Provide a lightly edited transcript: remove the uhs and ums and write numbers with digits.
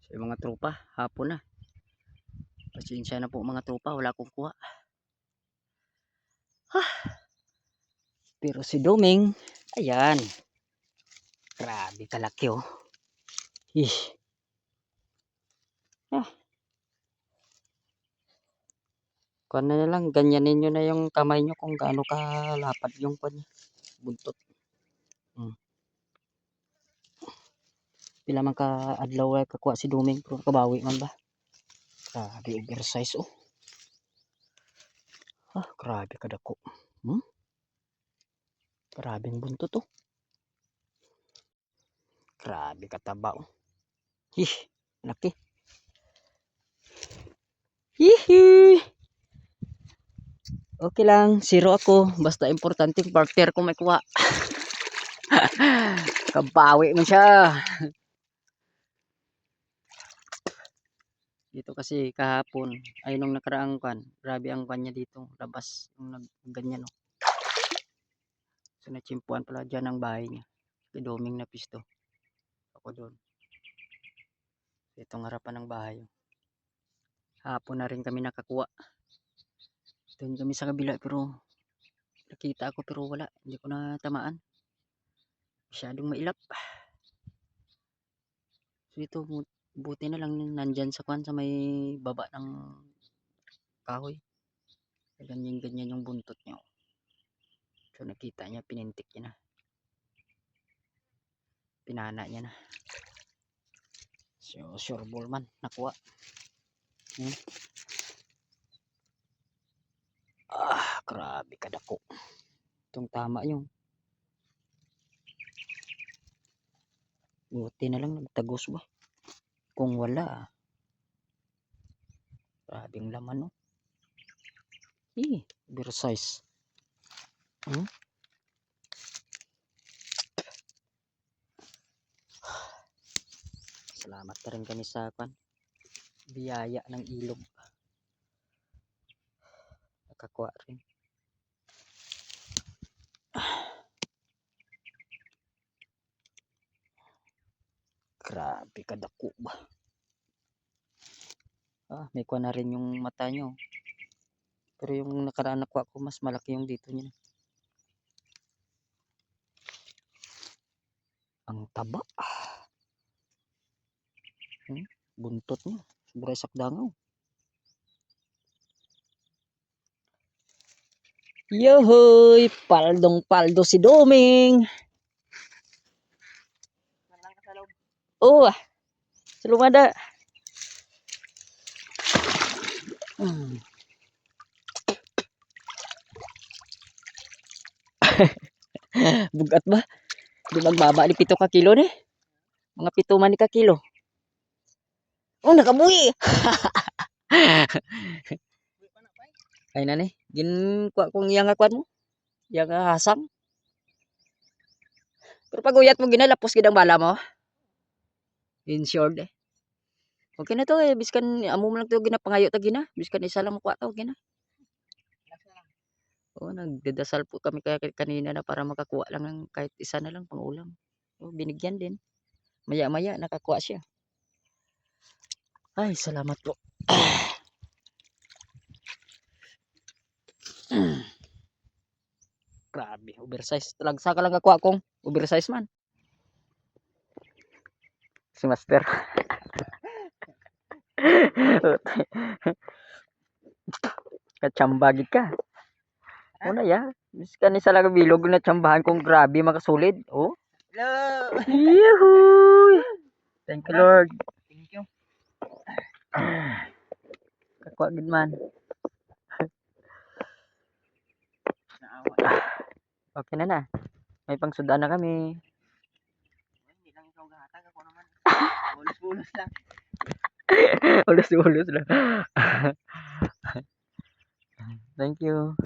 So, yung mga tropa, hapon na. Pasensya na po mga tropa, wala akong kuha. Pero si Doming, ayan. Grabe kalaki oh. Ish. Kuha na lang, ganyanin nyo na yung kamay nyo kung gaano kalapad yung buntot. Pila man ka adlaw ay kakuha si Doming, pero kabawi man ba? Grabe oversize oh. Grabe kadako. Grabing buntot oh. Grabe kataba oh. Laki. Hihi. Okay lang, zero ako. Basta importante partner ko may kuha. Kabawi man siya. Dito kasi kahapon, ay nung nakaraang kan, grabe ang kanya dito, labas, yung ganyan oh. So natsimpuan pala dyan ang bahay niya. Kay Doming na pisto. Ako doon. Itong harapan ng bahay. Hapon na rin kami nakakuha. Doon kami sa kabila pero nakita ako pero wala, hindi ko na tamaan. Masyadong mailap. So ito, buti na lang nandyan sa kwan sa may baba ng kahoy. Ganyan yung buntot niya. So nakita niya, pinintik niya na. Pinana niya na. So sure ball man, nakuha. Grabe kadako. Itong tama yung. Buti na lang nagtagos ba. Kung wala, grabing laman no. Oversize. Salamat na rin kami sa biyaya ng ilog. Nakakuha rin. Grabe kadako ba. May kuha na rin yung mata nyo. Pero yung nakaraan nakuha ko, mas malaki yung dito niya. Ang taba. Buntot niya. Sobra sakdangaw. Yohoy! Paldong paldo si Doming. Sa lumada. Bugat ba? Di magbaba ni 7 ka kilo ni. Mga 7 man ni ka kilo. Nakabuhi. Ay na ni. Gin kuha kong iyang akuan mo. Iyang hasang. Pero pag uyat mo ginalapos gid ang bala mo. Insured eh. Okay na to eh. Biskan amo mo lang to ginapangayo ta gina. Biskan isa lang makuha to gina. Nagdadasal po kami kanina na para makakuha lang ng kahit isa na lang pang ulam. Binigyan din. Maya-maya nakakuha siya. Ay, salamat po. Grabe, oversize. Talagsa ka lang kakuha kong oversize man. Si Master. Kachambagid ka. Una ya. Miskan isa lang bilog na tsambahan kong grabe makasulid. Oh. Hello. Yuhu. Thank you Lord. Thank you. Kakuha gid man. Okay na. May pangsudan na kami. Hindi lang ikaw gahatag ako naman. Ulos-ulos lang. Ulos-ulos lang. Thank you.